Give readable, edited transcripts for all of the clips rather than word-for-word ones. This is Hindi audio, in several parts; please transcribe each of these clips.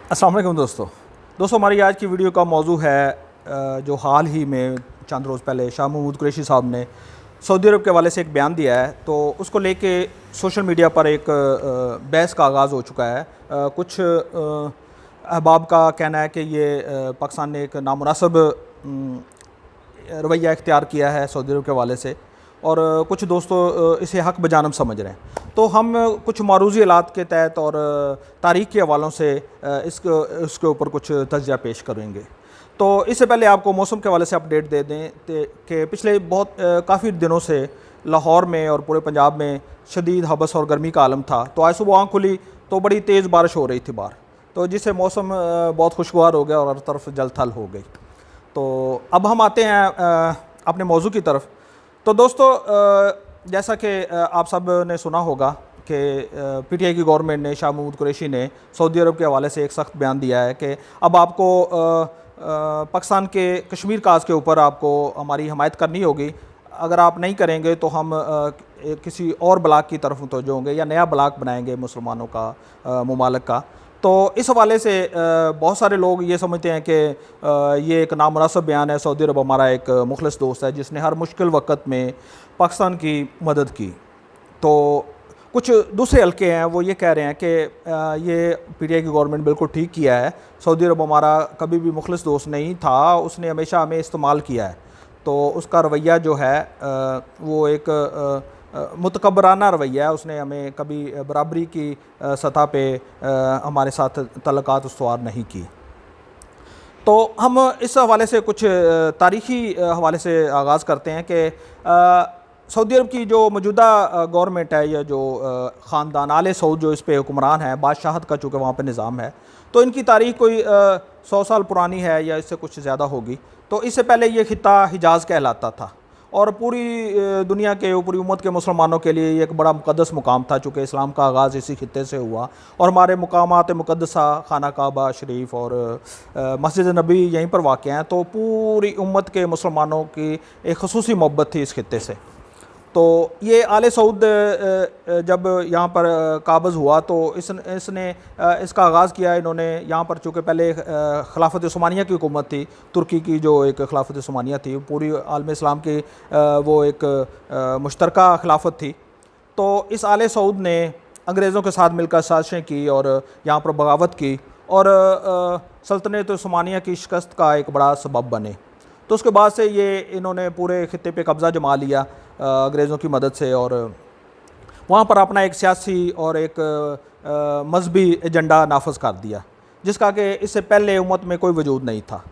अस्सलाम वालेकुम दोस्तों हमारी आज की वीडियो का मौजू है जो हाल ही में चंद रोज़ पहले शाह महमूद कुरैशी साहब ने सऊदी अरब के हवाले से एक बयान दिया है, तो उसको लेके सोशल मीडिया पर एक बहस का आगाज़ हो चुका है। कुछ अहबाब का कहना है कि ये पाकिस्तान ने एक नामुनासिब रवैया इख्तियार किया है सऊदी अरब के हवाले से, और कुछ दोस्तों इसे हक़ बजानब समझ रहे हैं। तो हम कुछ मारूज़ी हालात के तहत और तारीख़ के हवालों से इसके ऊपर कुछ तज्ज़िया पेश करेंगे। तो इससे पहले आपको मौसम के हवाले से अपडेट दे दें कि पिछले काफ़ी दिनों से लाहौर में और पूरे पंजाब में शदीद हबस और गर्मी का आलम था। तो आज सुबह आँख खुली तो बड़ी तेज़ बारिश हो रही थी बाहर, तो जिससे मौसम बहुत खुशगवार हो गया और हर तरफ जल थल हो गई। तो अब हम आते हैं अपने मौजू की तरफ। तो दोस्तों जैसा कि आप सब ने सुना होगा कि पीटीआई की गवर्नमेंट ने, शाह महमूद कुरैशी ने सऊदी अरब के हवाले से एक सख्त बयान दिया है कि अब आपको पाकिस्तान के कश्मीर काज़ के ऊपर आपको हमारी हमायत करनी होगी। अगर आप नहीं करेंगे तो हम किसी और ब्लाक की तरफ मुतवज्जो होंगे या नया ब्लाक बनाएंगे मुसलमानों का, ममालिक का। तो इस हवाले से बहुत सारे लोग ये समझते हैं कि ये एक नामुनासिब बयान है। सऊदी अरब हमारा एक मुखलिस दोस्त है जिसने हर मुश्किल वक़्त में पाकिस्तान की मदद की। तो कुछ दूसरे हल्के हैं वो ये कह रहे हैं कि ये पीटीआई की गवर्नमेंट बिल्कुल ठीक किया है। सऊदी अरब हमारा कभी भी मुखलिस दोस्त नहीं था, उसने हमेशा हमें इस्तेमाल किया है। तो उसका रवैया जो है वो एक मुतकब्बराना रवैया है। उसने हमें कभी बराबरी की सतह पे हमारे साथ तल्लुकात उस्तवार नहीं की। तो हम इस हवाले से कुछ तारीख़ी हवाले से आगाज़ करते हैं कि सऊदी अरब की जो मौजूदा गवर्नमेंट है या जो ख़ानदान आले सऊद जो इस पे हुक्मरान है, बादशाहत का चूँकि वहाँ पे निज़ाम है, तो इनकी तारीख़ कोई 100 साल पुरानी है या इससे कुछ ज़्यादा होगी। तो इससे पहले ये खित्ता हिजाज़ कहलाता था और पूरी दुनिया के, पूरी उम्मत के मुसलमानों के लिए ये एक बड़ा मुक़द्दस मुकाम था, चूँकि इस्लाम का आगाज़ इसी खित्ते से हुआ और हमारे मुकामात मुक़द्दसा खाना काबा शरीफ और मस्जिद नबी यहीं पर वाक़ हैं। तो पूरी उम्मत के मुसलमानों की एक ख़ुसूसी मोहब्बत थी इस खित्ते से। तो ये आले सऊद जब यहाँ पर काबज़ हुआ तो इसने इसका आगाज़ किया। इन्होंने यहाँ पर, चूँकि पहले खिलाफत उस्मानिया की हुकूमत थी, तुर्की की जो एक खिलाफत उस्मानिया थी, पूरी आलम इस्लाम की वो एक मुश्तरका खिलाफत थी। तो इस आले सऊद ने अंग्रेज़ों के साथ मिलकर साजिशें की और यहाँ पर बगावत की और सल्तनत उस्मानिया की शिकस्त का एक बड़ा सबब बने। तो उसके बाद से ये इन्होंने पूरे खित्ते पे कब्ज़ा जमा लिया अंग्रेज़ों की मदद से और वहाँ पर अपना एक सियासी और एक मजहबी एजेंडा नाफज कर दिया, जिसका कि इससे पहले उम्मत में कोई वजूद नहीं था।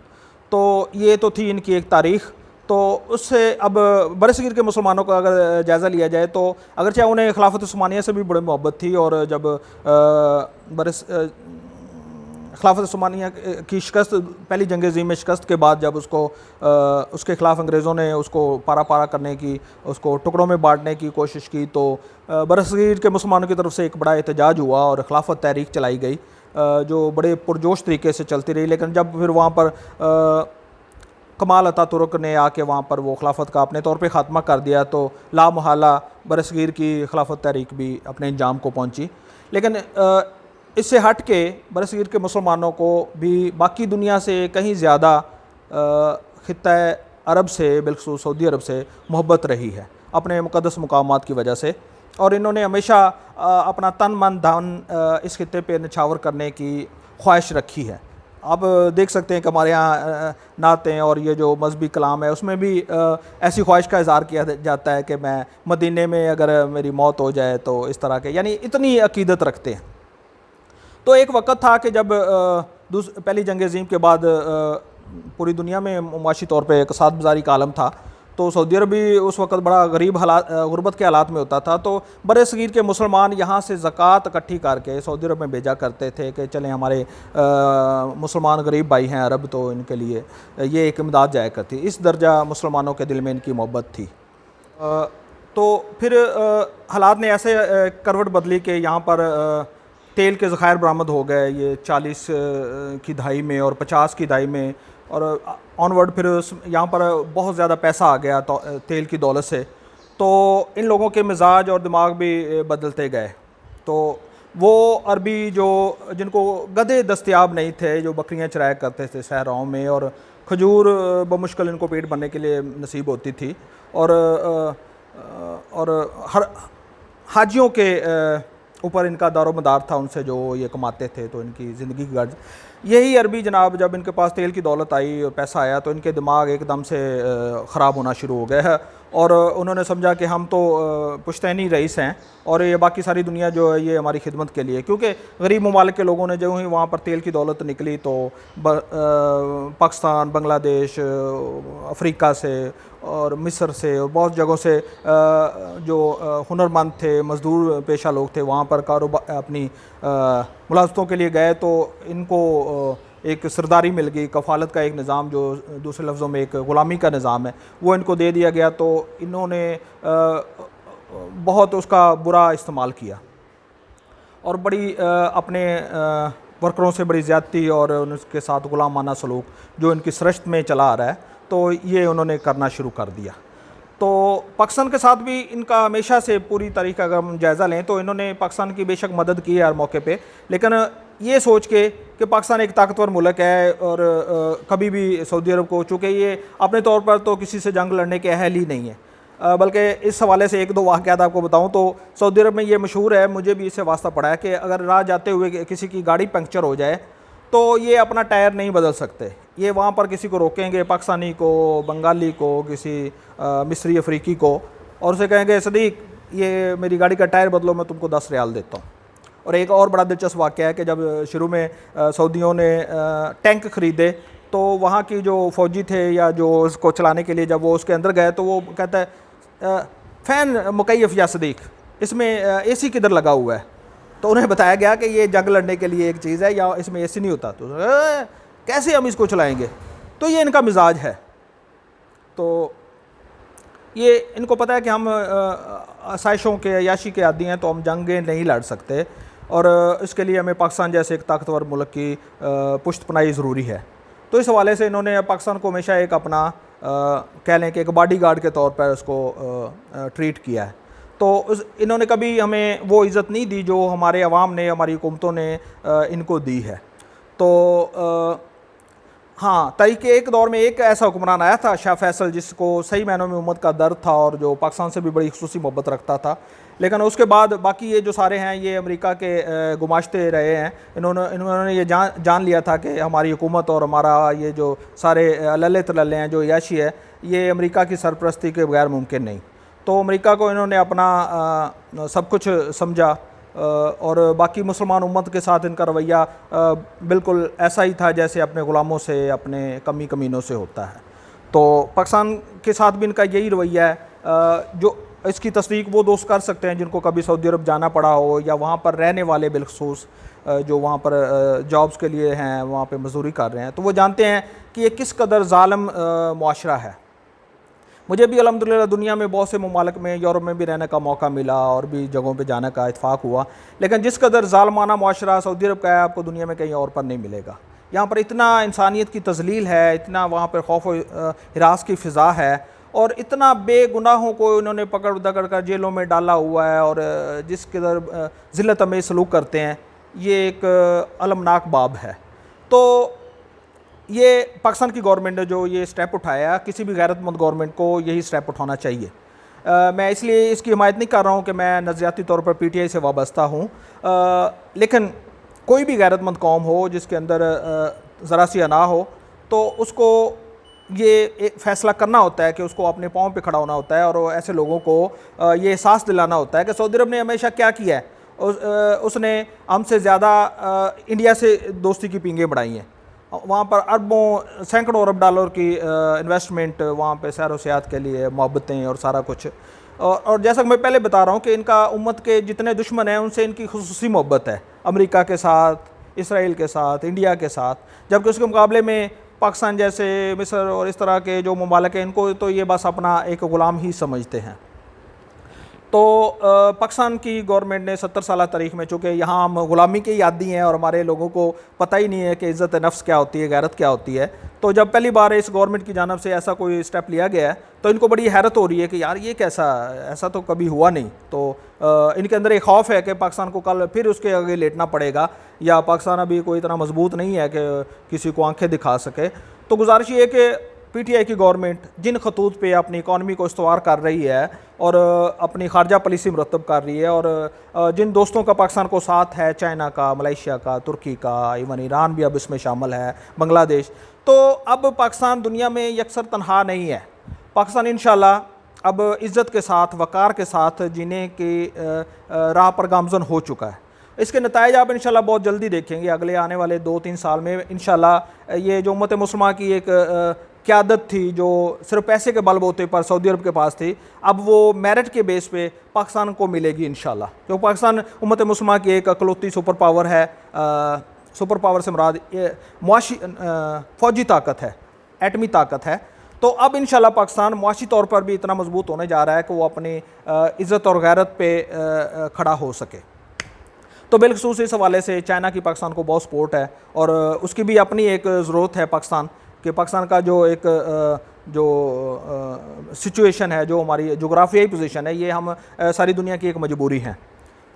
तो ये तो थी इनकी एक तारीख़। तो उससे अब बरसगीर के मुसलमानों का अगर जायज़ा लिया जाए तो अगरचे उन्हें खिलाफत उस्मानिया से भी बड़ी मोहब्बत थी और जब खिलाफत उस्मानिया की शिकस्त, पहली जंग अज़ीम में शिकस्त के बाद जब उसके ख़िलाफ़ अंग्रेज़ों ने उसको पारा पारा करने की, उसको टुकड़ों में बांटने की कोशिश की, तो बरसगीर के मुसलमानों की तरफ से एक बड़ा एहतजाज हुआ और खिलाफत तहरीक चलाई गई जो बड़े पुरजोश तरीके से चलती रही। लेकिन जब फिर वहाँ पर कमाल अतातुर्क ने आके वहाँ पर वो खिलाफत का अपने तौर पे ख़ात्मा कर दिया, तो लामहला बरसगीर की खिलाफत तहरीक भी अपने अंजाम को पहुँची। लेकिन इससे हट के बरसगीर के मुसलमानों को भी बाकी दुनिया से कहीं ज़्यादा खित्ता अरब से, बिलखुसूस सऊदी अरब से मोहब्बत रही है अपने मुक़द्दस मुकामात की वजह से, और इन्होंने हमेशा अपना तन मन धन इस खित्ते पे निछावर करने की ख्वाहिश रखी है। आप देख सकते हैं कि हमारे यहाँ नातें और ये जो मजहबी कलाम है उसमें भी ऐसी ख्वाहिश का इज़हार किया जाता है कि मैं मदीने में अगर मेरी मौत हो जाए तो इस तरह के, यानी इतनी अकीदत रखते हैं। तो एक वक़्त था कि जब पहली जंग अज़ीम के बाद पूरी दुनिया में मुआशी तौर पे एक साथ गुज़ारी का आलम था, तो सऊदी अरब भी उस वक़्त बड़ा गरीब हालात, गुरबत के हालात में होता था। तो बड़े सगीर के मुसलमान यहाँ से ज़कात इकट्ठी करके सऊदी अरब में भेजा करते थे कि चलें हमारे मुसलमान गरीब भाई हैं अरब, तो इनके लिए ये एक इमदाद जाया करती। इस दर्जा मुसलमानों के दिल में इनकी मोहब्बत थी। तो फिर हालात ने ऐसे करवट बदली कि यहाँ पर तेल के ज़खायर बरामद हो गए ये 40 की दहाई में और 50 की दहाई में, और ऑनवर्ड फिर यहाँ पर बहुत ज़्यादा पैसा आ गया तो तेल की दौलत से। तो इन लोगों के मिजाज और दिमाग भी बदलते गए। तो वो अरबी जो जिनको गधे दस्तयाब नहीं थे, जो बकरियां चराया करते थे सहराओं में, और खजूर बमुश्किल इनको पेट भरने के लिए नसीब होती थी, और हर हाजियों के ऊपर इनका दारोमदार था, उनसे जो ये कमाते थे, तो इनकी ज़िंदगी की गर्ज यही अरबी जनाब। जब इनके पास तेल की दौलत आई और पैसा आया तो इनके दिमाग एकदम से ख़राब होना शुरू हो गया है, और उन्होंने समझा कि हम तो पुश्तैनी रईस हैं और ये बाकी सारी दुनिया जो है ये हमारी खिदमत के लिए, क्योंकि गरीब ममालिक के लोगों ने जो ही वहाँ पर तेल की दौलत निकली तो पाकिस्तान, बांग्लादेश, अफ्रीका से और मिस्र से और बहुत जगहों से जो हुनरमंद थे, मज़दूर पेशा लोग थे, वहाँ पर कारोबार अपनी मुलाजमतों के लिए गए, तो इनको एक सरदारी मिल गई, कफ़ालत का एक निज़ाम, जो दूसरे लफ्ज़ों में एक ग़ुलामी का निज़ाम है, वो इनको दे दिया गया। तो इन्होंने बहुत उसका बुरा इस्तेमाल किया और बड़ी अपने वर्करों से बड़ी ज़्यादती और उनके साथ ग़ुलामाना सलूक जो इनकी सरश्त में चला आ रहा है, तो ये उन्होंने करना शुरू कर दिया। तो पाकिस्तान के साथ भी इनका हमेशा से पूरी तारीख का अगर हम जायज़ा लें तो इन्होंने पाकिस्तान की बेशक मदद की है हर मौके पे, लेकिन ये सोच के कि पाकिस्तान एक ताकतवर मुल्क है और कभी भी सऊदी अरब को, चूँकि ये अपने तौर पर तो किसी से जंग लड़ने के अहल ही नहीं है, बल्कि इस हवाले से एक दो वाक़यात आपको बताऊं तो सऊदी अरब में ये मशहूर है, मुझे भी इससे वास्ता पड़ा है कि अगर राह जाते हुए किसी की गाड़ी पंक्चर हो जाए तो ये अपना टायर नहीं बदल सकते, ये वहाँ पर किसी को रोकेंगे, पाकिस्तानी को, बंगाली को, किसी मिस्री अफ्रीकी को, और उसे कहेंगे सदीक ये मेरी गाड़ी का टायर बदलो, मैं तुमको 10 रियाल देता हूँ। और एक और बड़ा दिलचस्प वाक़या है कि जब शुरू में सऊदियों ने टैंक ख़रीदे तो वहाँ की जो फ़ौजी थे या जो उसको चलाने के लिए जब वो उसके अंदर गए तो वो कहता है फ़ैन मुकैयफ़ या सदीक, इसमें AC किधर लगा हुआ है? तो उन्हें बताया गया कि ये जंग लड़ने के लिए एक चीज़ है, या इसमें AC नहीं होता। तो कैसे हम इसको चलाएँगे? तो ये इनका मिजाज है। तो ये इनको पता है कि हम आसाइशों के, अयाशी के आदी हैं, तो हम जंगें नहीं लड़ सकते, और इसके लिए हमें पाकिस्तान जैसे एक ताकतवर मुल्क की पुश्त पनाही ज़रूरी है। तो इस हवाले से इन्होंने पाकिस्तान को हमेशा एक अपना कह लें कि एक बॉडी गार्ड के तौर पर उसको ट्रीट किया है। तो इन्होंने कभी हमें वो इज़्ज़त नहीं दी जो हमारे अवाम ने, हमारी हुकूमतों ने इनको दी है। तो हाँ, तारीख़ एक दौर में एक ऐसा हुक्मरान आया था, शाह फैसल, जिसको सही मायनों में उम्मत का दर्द था और जो पाकिस्तान से भी बड़ी खुसूसी मोहब्बत रखता था, लेकिन उसके बाद बाकी ये जो सारे हैं ये अमेरिका के गुमाश्ते रहे हैं। इन्होंने ये जान लिया था कि हमारी हुकूमत और हमारा ये जो सारे लल्ले तलल्ले हैं, जो याशी है, ये अमेरिका की सरपरस्ती के बगैर मुमकिन नहीं। तो अमेरिका को इन्होंने अपना सब कुछ समझा, और बाकी मुसलमान उम्मत के साथ इनका रवैया बिल्कुल ऐसा ही था जैसे अपने ग़ुलामों से, अपने कमी कमीनों से होता है। तो पाकिस्तान के साथ भी इनका यही रवैया है। जो इसकी तस्दीक वो दोस्त कर सकते हैं जिनको कभी सऊदी अरब जाना पड़ा हो, या वहाँ पर रहने वाले बिलखसूस जो वहाँ पर जॉब्स के लिए हैं, वहाँ पर मजदूरी कर रहे हैं, तो वो जानते हैं कि ये किस कदर ज़ालिम मुआशरा है। मुझे भी अल्हम्दुलिल्लाह दुनिया में बहुत से ममालिक में, यूरोप में भी रहने का मौका मिला और भी जगहों पे जाने का इत्फाक़ हुआ, लेकिन जिस कदर ज़ालमाना मुआशरा सऊदी अरब का है आपको दुनिया में कहीं और पर नहीं मिलेगा। यहाँ पर इतना इंसानियत की तज़लील है, इतना वहाँ पर खौफ व हिरास की फ़िज़ा है, और इतना बेगुनाहों को इन्होंने पकड़ दकड़ कर जेलों में डाला हुआ है, और जिस कदर ज़िल्लत में सलूक करते हैं, ये एक अलमनाक बाब है। तो ये पाकिस्तान की गवर्नमेंट ने जो ये स्टेप उठाया, किसी भी गैरतमंद गवर्नमेंट को यही स्टेप उठाना चाहिए। मैं इसलिए इसकी हिमायत नहीं कर रहा हूँ कि मैं नज़रियाती तौर पर PTI से वाबस्ता हूँ, लेकिन कोई भी गैरतमंद कौम हो जिसके अंदर ज़रा सी अना हो, तो उसको ये एक फ़ैसला करना होता है कि उसको अपने पाँव पे खड़ा होना होता है, और ऐसे लोगों को ये एहसास दिलाना होता है कि सऊदी अरब ने हमेशा क्या किया है। उसने हमसे ज़्यादा इंडिया से दोस्ती की पींगें बढ़ाई हैं, वहाँ पर अरबों सैकड़ों अरब डॉलर की इन्वेस्टमेंट वहाँ पे सैर व सियाहत के लिए, मोहब्बतें और सारा कुछ। और जैसा कि मैं पहले बता रहा हूँ कि इनका उम्मत के जितने दुश्मन हैं उनसे इनकी खुसूसी मोहब्बत है, अमेरिका के साथ, इसराइल के साथ, इंडिया के साथ, जबकि उसके मुकाबले में पाकिस्तान जैसे, मिस्र और इस तरह के जो ममालिक हैं, इनको तो ये बस अपना एक ग़ुलाम ही समझते हैं। तो पाकिस्तान की गवर्नमेंट ने 70 साल तारीख में, चूँकि यहाँ हम ग़ुलामी के ही आदी हैं और हमारे लोगों को पता ही नहीं है कि इज़्ज़त नफ्स क्या होती है, गैरत क्या होती है, तो जब पहली बार इस गवर्नमेंट की जानब से ऐसा कोई स्टेप लिया गया है तो इनको बड़ी हैरत हो रही है कि यार ये कैसा, ऐसा तो कभी हुआ नहीं। तो इनके अंदर एक खौफ है कि पाकिस्तान को कल फिर उसके आगे लेटना पड़ेगा, या पाकिस्तान अभी कोई इतना मजबूत नहीं है कि किसी को आंखें दिखा सके। तो गुजारिश ये है कि पीटीआई की गवर्नमेंट जिन खतूत पे अपनी इकॉनमी को इस्तवार कर रही है और अपनी खारजा पॉलिसी मुरतब कर रही है, और जिन दोस्तों का पाकिस्तान को साथ है, चाइना का, मलेशिया का, तुर्की का, इवन ईरान भी अब इसमें शामिल है, बांग्लादेश, तो अब पाकिस्तान दुनिया में यकसर तनहा नहीं है। पाकिस्तान इंशाल्लाह अब इज़्ज़त के साथ, वक़ार के साथ जीने की राह पर गामज़न हो चुका है। इसके नताइज आप इंशाल्लाह बहुत जल्दी देखेंगे, अगले आने वाले 2-3 साल में इंशाल्लाह। ये जो उम्मत मुस्लिमा की एक क़यादत थी जो सिर्फ पैसे के बलबूते पर सऊदी अरब के पास थी, अब वो मेरिट के बेस पे पाकिस्तान को मिलेगी इंशाल्लाह। क्योंकि पाकिस्तान उम्मत मुस्लिमा की एक अकलौती सुपर पावर है। सुपर पावर से मुराद मुआशी फ़ौजी ताकत है, एटमी ताकत है। तो अब इंशाल्लाह पाकिस्तान मुआशी तौर पर भी इतना मजबूत होने जा रहा है कि वो अपनी इज़्ज़त और गैरत पे खड़ा हो सके। तो बिलखसूस इस हवाले से चाइना की पाकिस्तान को बहुत सपोर्ट है, और उसकी भी अपनी एक ज़रूरत है पाकिस्तान कि पाकिस्तान का जो एक सिचुएशन है, जो हमारी जोग्राफियाई पोजीशन है, ये हम सारी दुनिया की एक मजबूरी है।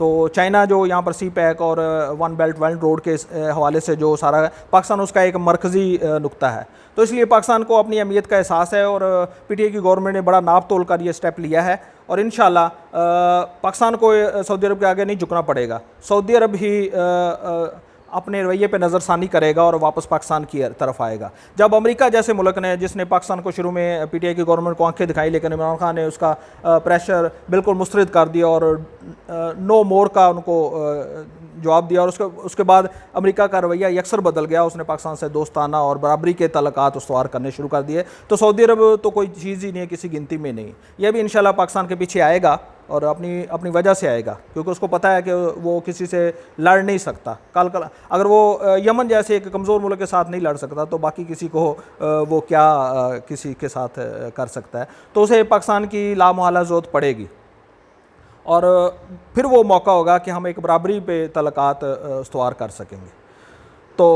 तो चाइना जो यहाँ पर सी पैक और वन बेल्ट वन रोड के हवाले से जो सारा पाकिस्तान उसका एक मरकज़ी नुक्ता है, तो इसलिए पाकिस्तान को अपनी अहमियत का एहसास है, और पीटीआई की गवर्नमेंट ने बड़ा नाप तोल कर ये स्टेप लिया है। और इंशाल्लाह पाकिस्तान को सऊदी अरब के आगे नहीं झुकना पड़ेगा। सऊदी अरब ही अपने रवैये पे नज़रसानी करेगा और वापस पाकिस्तान की तरफ आएगा। जब अमेरिका जैसे मुल्क ने, जिसने पाकिस्तान को शुरू में पीटीआई की गवर्नमेंट को आंखें दिखाई, लेकिन इमरान खान ने उसका प्रेशर बिल्कुल मुस्तरद कर दिया और नो मोर का उनको जवाब दिया, और उसके बाद अमेरिका का रवैया यकसर बदल गया। उसने पाकिस्तान से दोस्ताना और बराबरी के तल्लुकात उस्तवार करने शुरू कर दिए। तो सऊदी अरब तो कोई चीज़ ही नहीं है, किसी गिनती में नहीं। यह भी इंशाल्लाह पाकिस्तान के पीछे आएगा, और अपनी वजह से आएगा, क्योंकि उसको पता है कि वो किसी से लड़ नहीं सकता। कल अगर वो यमन जैसे एक कमज़ोर मुल्क के साथ नहीं लड़ सकता, तो बाकी किसी को वो क्या किसी के साथ कर सकता है। तो उसे पाकिस्तान की लामुहाला ज़रूरत पड़ेगी, और फिर वो मौका होगा कि हम एक बराबरी पे तल्लुकात इस्तवार कर सकेंगे। तो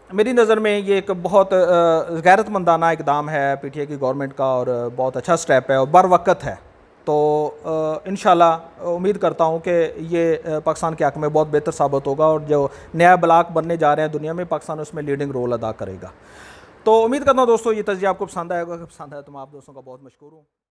मेरी नज़र में ये एक बहुत गैरतमंदाना इक़दाम है पीटीआई की गवर्नमेंट का, और बहुत अच्छा स्टेप है और बर वक़्त है। तो इंशाल्लाह उम्मीद करता हूँ कि ये पाकिस्तान के हक़ में बहुत बेहतर साबित होगा, और जो नया ब्लॉक बनने जा रहे हैं दुनिया में, पाकिस्तान उसमें लीडिंग रोल अदा करेगा। तो उम्मीद करता हूँ दोस्तों ये तज़किया आपको पसंद आएगा। अगर पसंद आया तो मैं आप दोस्तों का बहुत मशकूर हूँ।